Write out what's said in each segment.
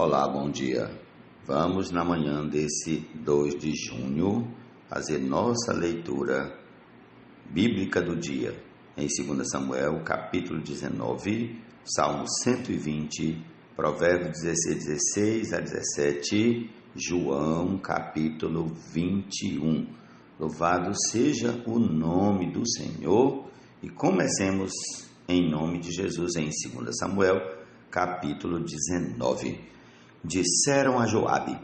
Olá, bom dia. Vamos na manhã desse 2 de junho fazer nossa leitura bíblica do dia em 2 Samuel, capítulo 19, Salmo 120, Provérbios 16 a 17, João, capítulo 21. Louvado seja o nome do Senhor e comecemos em nome de Jesus em 2 Samuel, capítulo 19. Disseram a Joabe: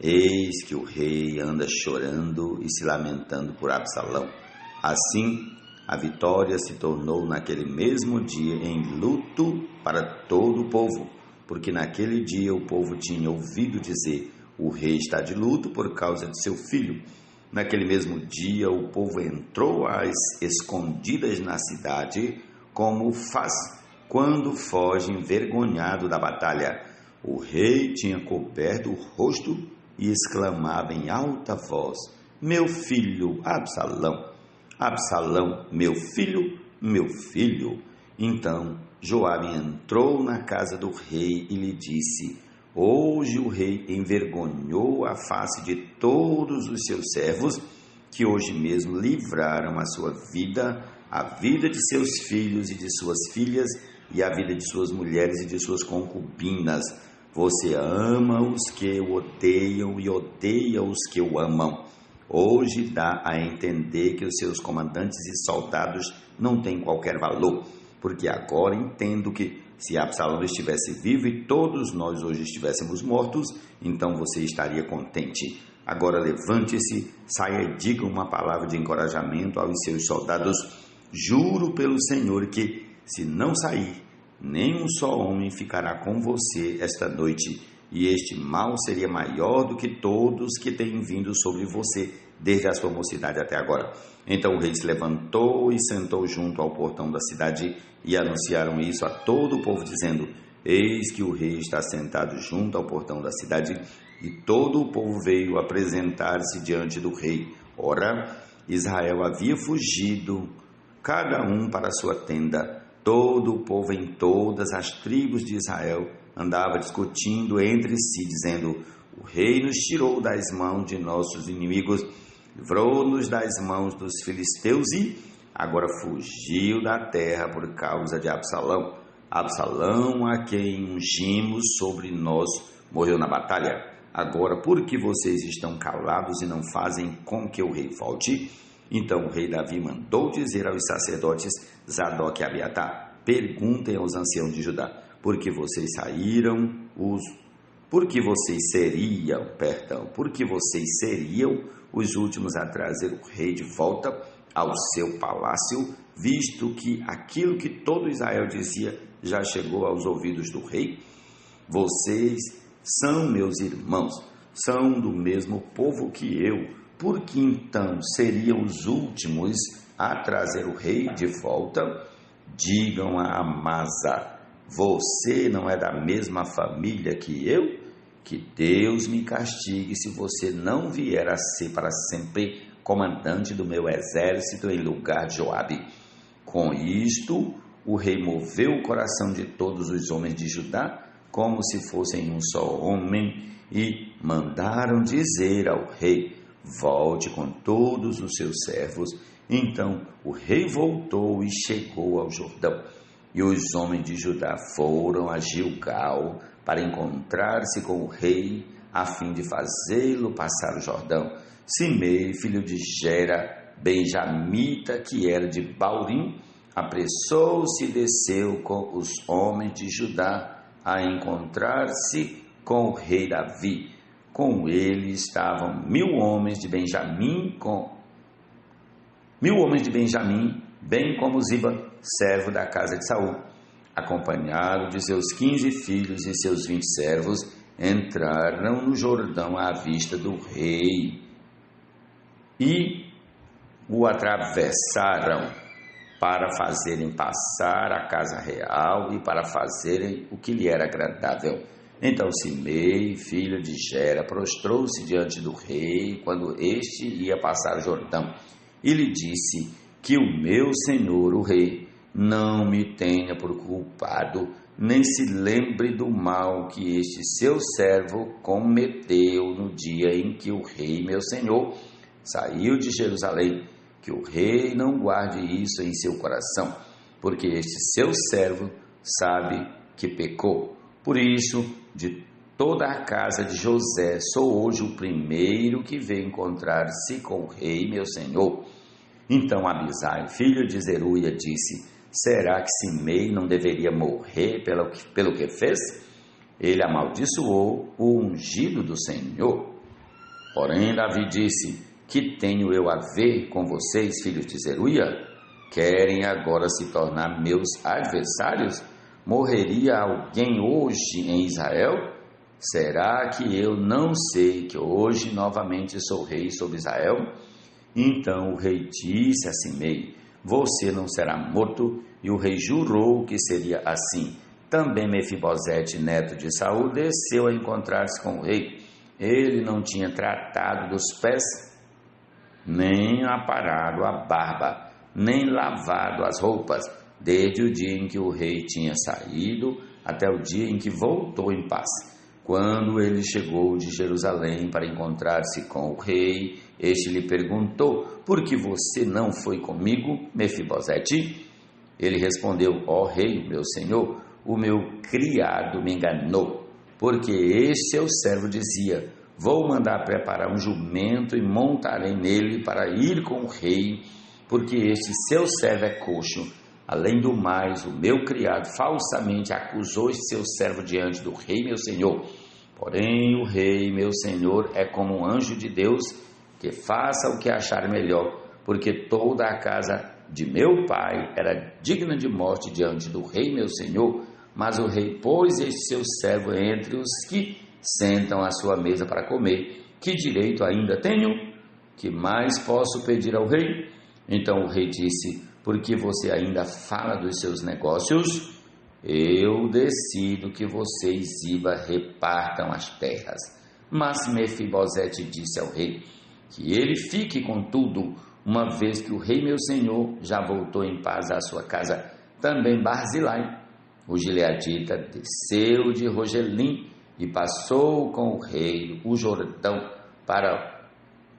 eis que o rei anda chorando e se lamentando por Absalão. Assim, a vitória se tornou naquele mesmo dia em luto para todo o povo, porque naquele dia o povo tinha ouvido dizer: o rei está de luto por causa de seu filho. Naquele mesmo dia o povo entrou às escondidas na cidade, como faz quando foge envergonhado da batalha. O rei tinha coberto o rosto e exclamava em alta voz: meu filho Absalão, Absalão, meu filho, meu filho. Então Joabe entrou na casa do rei e lhe disse: hoje o rei envergonhou a face de todos os seus servos, que hoje mesmo livraram a sua vida, a vida de seus filhos e de suas filhas, e a vida de suas mulheres e de suas concubinas. Você ama os que o odeiam e odeia os que o amam. Hoje dá a entender que os seus comandantes e soldados não têm qualquer valor, porque agora entendo que se Absalão estivesse vivo e todos nós hoje estivéssemos mortos, então você estaria contente. Agora levante-se, saia e diga uma palavra de encorajamento aos seus soldados. Juro pelo Senhor que, se não sair, nem um só homem ficará com você esta noite, e este mal seria maior do que todos que têm vindo sobre você desde a sua mocidade até agora. Então o rei se levantou e sentou junto ao portão da cidade, e anunciaram isso a todo o povo, dizendo: eis que o rei está sentado junto ao portão da cidade. E todo o povo veio apresentar-se diante do rei. Ora, Israel havia fugido, cada um para a sua tenda. Todo o povo em todas as tribos de Israel andava discutindo entre si, dizendo: o rei nos tirou das mãos de nossos inimigos, livrou-nos das mãos dos filisteus e agora fugiu da terra por causa de Absalão. Absalão, a quem ungimos sobre nós, morreu na batalha. Agora, por que vocês estão calados e não fazem com que o rei volte? Então o rei Davi mandou dizer aos sacerdotes Zadok e Abiatar: perguntem aos anciãos de Judá, por que vocês seriam os últimos a trazer o rei de volta ao seu palácio, visto que aquilo que todo Israel dizia já chegou aos ouvidos do rei? Vocês são meus irmãos, são do mesmo povo que eu. Por que então seriam os últimos a trazer o rei de volta? Digam a Amasa: você não é da mesma família que eu? Que Deus me castigue se você não vier a ser para sempre comandante do meu exército em lugar de Joabe. Com isto, o rei moveu o coração de todos os homens de Judá, como se fossem um só homem, e mandaram dizer ao rei: volte com todos os seus servos. Então o rei voltou e chegou ao Jordão. E os homens de Judá foram a Gilgal para encontrar-se com o rei, a fim de fazê-lo passar o Jordão. Simei, filho de Gera, benjamita, que era de Baurim, apressou-se e desceu com os homens de Judá a encontrar-se com o rei Davi. Com ele estavam 1.000 homens de Benjamim, bem como Ziba, servo da casa de Saul. Acompanhado de seus 15 filhos e seus 20 servos, entraram no Jordão à vista do rei e o atravessaram para fazerem passar a casa real e para fazerem o que lhe era agradável. Então Simei, filho de Gera, prostrou-se diante do rei quando este ia passar o Jordão, e lhe disse: que o meu senhor, o rei, não me tenha por culpado, nem se lembre do mal que este seu servo cometeu no dia em que o rei, meu senhor, saiu de Jerusalém, que o rei não guarde isso em seu coração, porque este seu servo sabe que pecou. Por isso, de toda a casa de José, sou hoje o primeiro que veio encontrar-se com o rei, meu senhor. Então Abisai, filho de Zeruia, disse: será que Simei não deveria morrer pelo que fez? Ele amaldiçoou o ungido do Senhor. Porém Davi disse: que tenho eu a ver com vocês, filhos de Zeruia? Querem agora se tornar meus adversários? Morreria alguém hoje em Israel? Será que eu não sei que hoje novamente sou rei sobre Israel? Então o rei disse a Simei: você não será morto. E o rei jurou que seria assim. Também Mefibosete, neto de Saul, desceu a encontrar-se com o rei. Ele não tinha tratado dos pés, nem aparado a barba, nem lavado as roupas, desde o dia em que o rei tinha saído até o dia em que voltou em paz. Quando ele chegou de Jerusalém para encontrar-se com o rei, este lhe perguntou: por que você não foi comigo, Mefibosete? Ele respondeu: ó rei, meu senhor, o meu criado me enganou, porque este seu servo dizia: vou mandar preparar um jumento e montarei nele para ir com o rei, porque este seu servo é coxo. Além do mais, o meu criado falsamente acusou este seu servo diante do rei, meu senhor. Porém, o rei, meu senhor, é como um anjo de Deus, que faça o que achar melhor, porque toda a casa de meu pai era digna de morte diante do rei, meu senhor. Mas o rei pôs este seu servo entre os que sentam à sua mesa para comer. Que direito ainda tenho? Que mais posso pedir ao rei? Então o rei disse: porque você ainda fala dos seus negócios? Eu decido que você e Ziba repartam as terras. Mas Mefibosete disse ao rei que ele fique com tudo, uma vez que o rei meu senhor já voltou em paz à sua casa. Também Barzilai, o gileadita, desceu de Rogelim e passou com o rei o Jordão para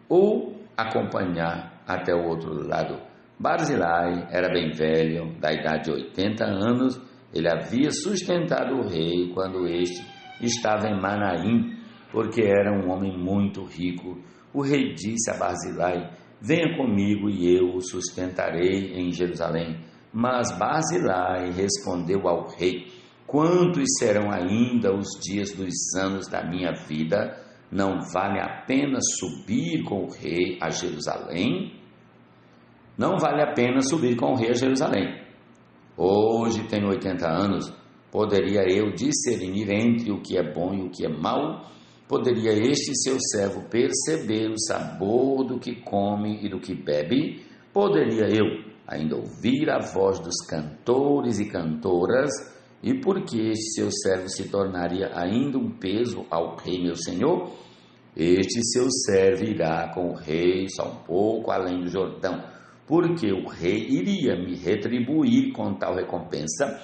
o acompanhar até o outro lado. Barzilai era bem velho, da idade de 80 anos. Ele havia sustentado o rei quando este estava em Manaim, porque era um homem muito rico. O rei disse a Barzilai: venha comigo e eu o sustentarei em Jerusalém. Mas Barzilai respondeu ao rei: quantos serão ainda os dias dos anos da minha vida? Não vale a pena subir com o rei a Jerusalém? Não vale a pena subir com o rei a Jerusalém. Hoje tenho 80 anos, poderia eu discernir entre o que é bom e o que é mau? Poderia este seu servo perceber o sabor do que come e do que bebe? Poderia eu ainda ouvir a voz dos cantores e cantoras? E por que este seu servo se tornaria ainda um peso ao rei meu senhor? Este seu servo irá com o rei só um pouco além do Jordão, porque o rei iria me retribuir com tal recompensa.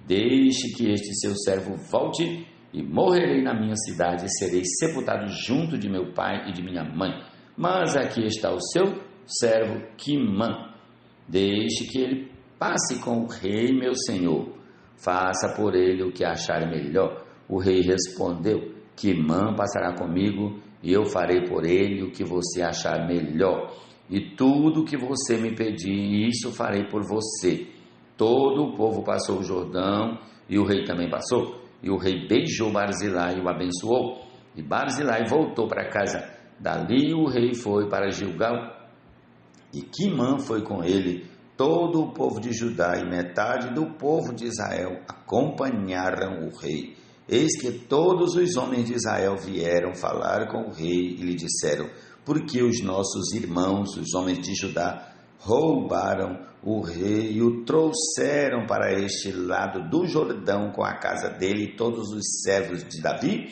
Deixe que este seu servo volte, e morrerei na minha cidade e serei sepultado junto de meu pai e de minha mãe. Mas aqui está o seu servo Quimã. Deixe que ele passe com o rei meu senhor. Faça por ele o que achar melhor. O rei respondeu: Quimã passará comigo e eu farei por ele o que você achar melhor. E tudo o que você me pedir, isso farei por você. Todo o povo passou o Jordão e o rei também passou. E o rei beijou Barzilai e o abençoou. E Barzilai voltou para casa. Dali o rei foi para Gilgal e Quimã foi com ele. Todo o povo de Judá e metade do povo de Israel acompanharam o rei. Eis que todos os homens de Israel vieram falar com o rei e lhe disseram: porque os nossos irmãos, os homens de Judá, roubaram o rei e o trouxeram para este lado do Jordão com a casa dele e todos os servos de Davi?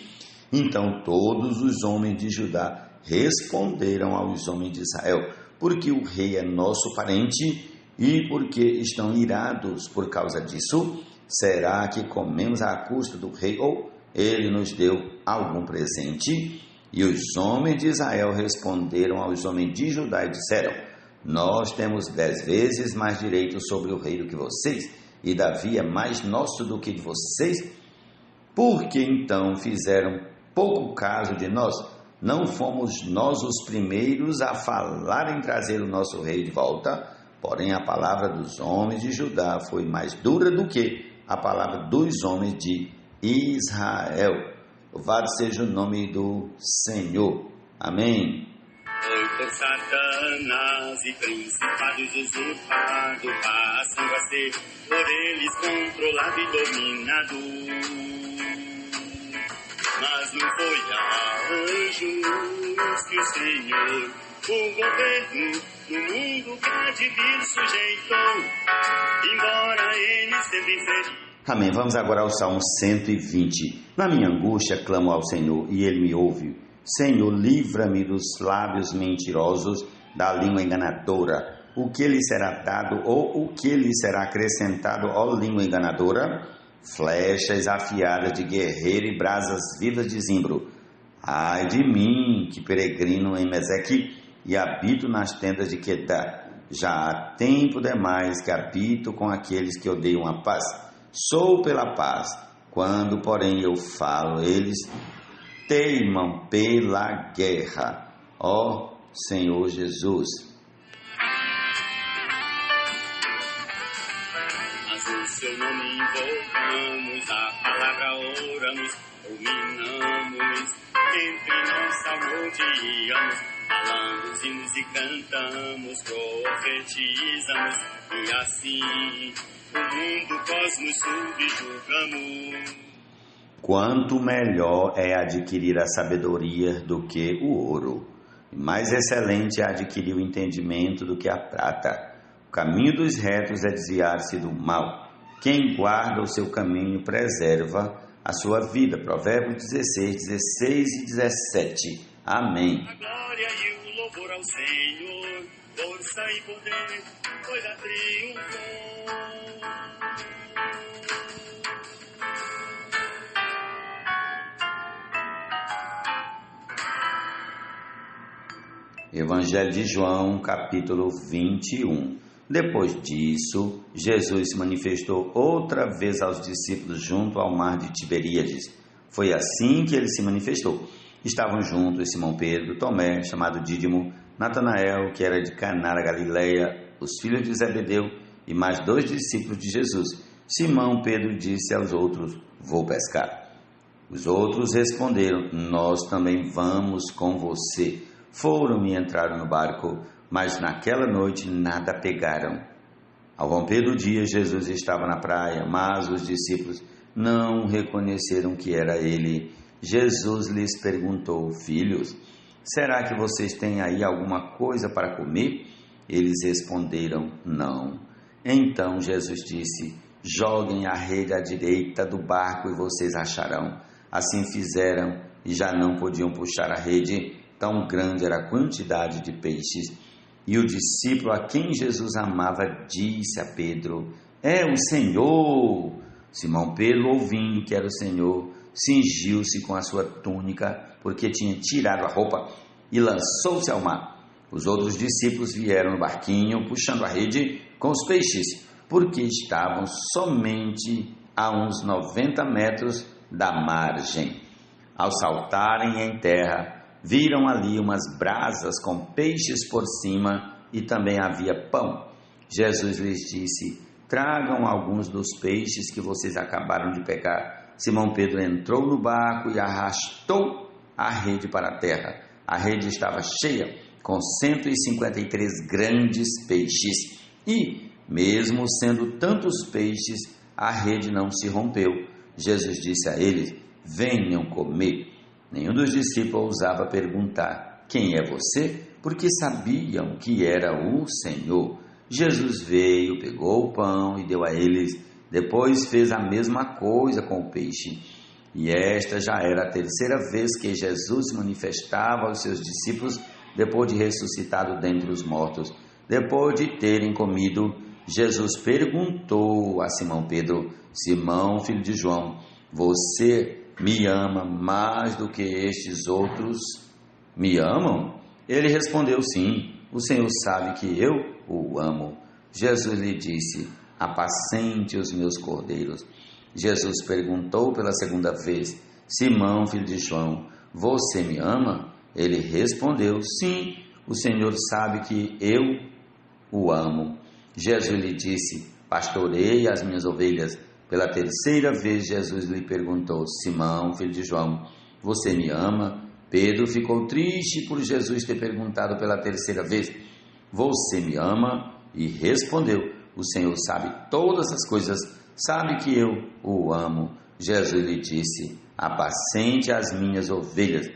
Então todos os homens de Judá responderam aos homens de Israel: porque o rei é nosso parente E porque estão irados por causa disso, será que comemos à custa do rei, ou ele nos deu algum presente? E os homens de Israel responderam aos homens de Judá e disseram: nós temos 10 vezes mais direito sobre o rei do que vocês, e Davi é mais nosso do que de vocês. Por que então fizeram pouco caso de nós? Não fomos nós os primeiros a falar em trazer o nosso rei de volta? Porém, a palavra dos homens de Judá foi mais dura do que a palavra dos homens de Israel. Louvado seja o nome do Senhor. Amém. Foi por Satanás e principados usurpado, passando a ser por eles controlado e dominado. Mas não foi a anjos que o Senhor, o governo do mundo que há de vir sujeitou, embora ele sempre inferiu. Amém. Vamos agora ao Salmo 120. Na minha angústia clamo ao Senhor e Ele me ouve. Senhor, livra-me dos lábios mentirosos, da língua enganadora. O que lhe será dado ou o que lhe será acrescentado, ó língua enganadora? Flechas afiadas de guerreiro e brasas vivas de zimbro. Ai de mim, que peregrino em Meseque e habito nas tendas de Quedá. Já há tempo demais que habito com aqueles que odeiam a paz. Sou pela paz, quando, porém, eu falo, eles teimam pela guerra. Ó Senhor Jesus. Mas o seu nome invocamos, a palavra oramos, dominamos, entre nós salmodiamos, falamos hinos e cantamos, profetizamos, e assim o mundo, cosmos subjugamos. Quanto melhor é adquirir a sabedoria do que o ouro, e mais excelente é adquirir o entendimento do que a prata. O caminho dos retos é desviar-se do mal. Quem guarda o seu caminho preserva a sua vida. Provérbios 16, 16 e 17. Amém. A glória e o louvor ao Senhor, força e poder, pois a triunfou. Evangelho de João, capítulo 21. Depois disso, Jesus se manifestou outra vez aos discípulos junto ao mar de Tiberíades. Foi assim que ele se manifestou. Estavam juntos Simão Pedro, Tomé, chamado Dídimo, Natanael, que era de Caná da Galileia, os filhos de Zebedeu e mais 2 discípulos de Jesus. Simão Pedro disse aos outros: vou pescar. Os outros responderam: nós também vamos com você. Foram e entraram no barco, mas naquela noite nada pegaram. Ao romper do dia, Jesus estava na praia, mas os discípulos não reconheceram que era ele. Jesus lhes perguntou: filhos, será que vocês têm aí alguma coisa para comer? Eles responderam: não. Então Jesus disse: joguem a rede à direita do barco e vocês acharão. Assim fizeram e já não podiam puxar a rede, tão grande era a quantidade de peixes. E o discípulo a quem Jesus amava disse a Pedro: é o Senhor! Simão Pedro, ouvindo que era o Senhor, cingiu-se com a sua túnica, porque tinha tirado a roupa, e lançou-se ao mar. Os outros discípulos vieram no barquinho, puxando a rede com os peixes, porque estavam somente a uns 90 metros da margem. Ao saltarem em terra, viram ali umas brasas com peixes por cima e também havia pão. Jesus lhes disse: tragam alguns dos peixes que vocês acabaram de pegar. Simão Pedro entrou no barco e arrastou a rede para a terra. A rede estava cheia, com 153 grandes peixes. E, mesmo sendo tantos peixes, a rede não se rompeu. Jesus disse a eles: venham comer. Nenhum dos discípulos ousava perguntar: quem é você? Porque sabiam que era o Senhor. Jesus veio, pegou o pão e deu a eles. Depois fez a mesma coisa com o peixe. E esta já era a terceira vez que Jesus se manifestava aos seus discípulos depois de ressuscitado dentre os mortos. Depois de terem comido, Jesus perguntou a Simão Pedro: Simão, filho de João, você me ama mais do que estes outros me amam? Ele respondeu: sim, o Senhor sabe que eu o amo. Jesus lhe disse: apacente os meus cordeiros. Jesus perguntou pela segunda vez: Simão, filho de João, você me ama? Ele respondeu: sim, o Senhor sabe que eu o amo. Jesus lhe disse: pastorei as minhas ovelhas. Pela terceira vez Jesus lhe perguntou: Simão, filho de João, você me ama? Pedro ficou triste por Jesus ter perguntado pela terceira vez: você me ama? E respondeu: o Senhor sabe todas as coisas, sabe que eu o amo. Jesus lhe disse: apacente as minhas ovelhas.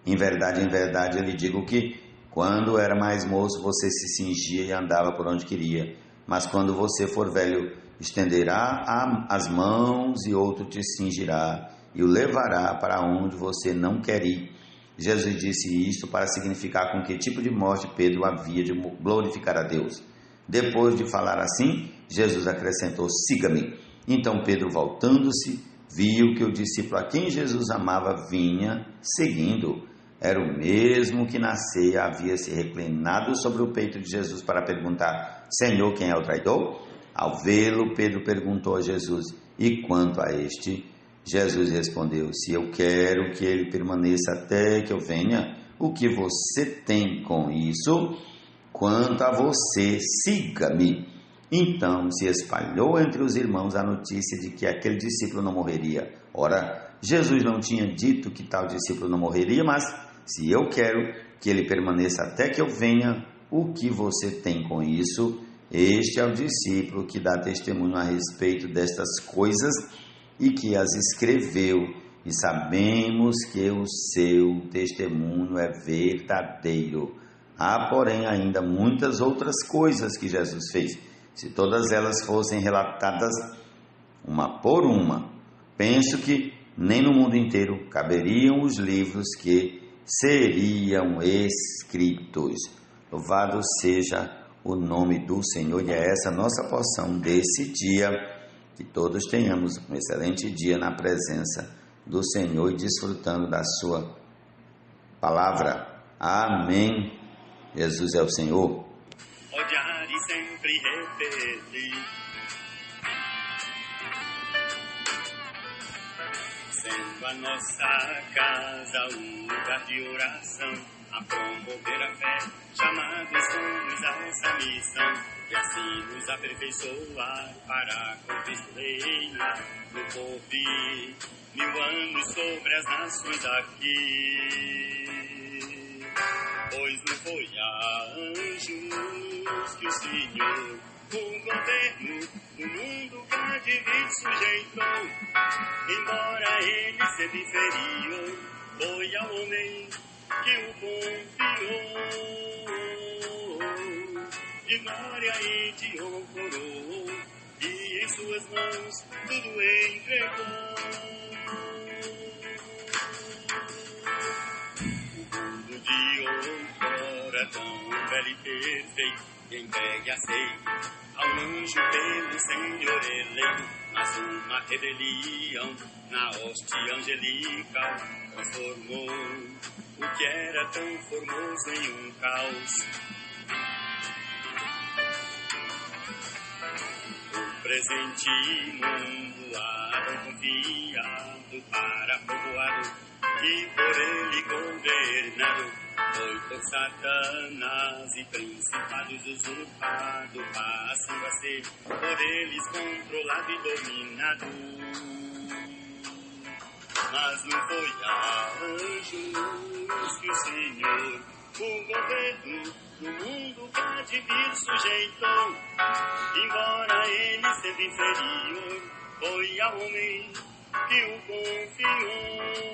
Em verdade, eu lhe digo que, quando era mais moço, você se cingia e andava por onde queria. Mas quando você for velho, estenderá as mãos e outro te cingirá e o levará para onde você não quer ir. Jesus disse isto para significar com que tipo de morte Pedro havia de glorificar a Deus. Depois de falar assim, Jesus acrescentou: siga-me. Então Pedro, voltando-se, viu que o discípulo a quem Jesus amava vinha seguindo. Era o mesmo que na ceia havia se reclinado sobre o peito de Jesus para perguntar: Senhor, quem é o traidor? Ao vê-lo, Pedro perguntou a Jesus: e quanto a este? Jesus respondeu: se eu quero que ele permaneça até que eu venha, o que você tem com isso? Quanto a você, siga-me. Então se espalhou entre os irmãos a notícia de que aquele discípulo não morreria. Ora, Jesus não tinha dito que tal discípulo não morreria, mas se eu quero que ele permaneça até que eu venha, o que você tem com isso? Este é o discípulo que dá testemunho a respeito destas coisas e que as escreveu, e sabemos que o seu testemunho é verdadeiro. Há, porém, ainda muitas outras coisas que Jesus fez. Se todas elas fossem relatadas uma por uma, penso que nem no mundo inteiro caberiam os livros que seriam escritos. Louvado seja o nome do Senhor, e é essa nossa porção desse dia. Que todos tenhamos um excelente dia na presença do Senhor e desfrutando da sua palavra. Amém. Jesus é o Senhor. Odiar e sempre repetir, sendo a nossa casa um lugar de oração, a promover a fé, chamados somos a essa missão, e assim nos aperfeiçoar para com Cristo reinar no poder, 1000 anos sobre as nações aqui. Pois não foi a anjos que o Senhor, o governo do mundo cá de vir sujeitou, embora ele sendo inferior, foi ao homem que o confiou, de glória e de honor, e em suas mãos tudo entregou. O mundo de outrora tão velho e perfeito, entregue aceito ao anjo pelo Senhor eleito, mas uma rebelião na hoste angelical transformou o que era tão formoso em um caos. O presente mundo Adão confiado para povoado e por ele governado, foi por Satanás e principados usurpado, passando a ser por eles controlado e dominado. Mas não foi a anjos que o Senhor, o governo do mundo cá de vir sujeitou, embora ele sendo inferior, foi ao homem que o confiou.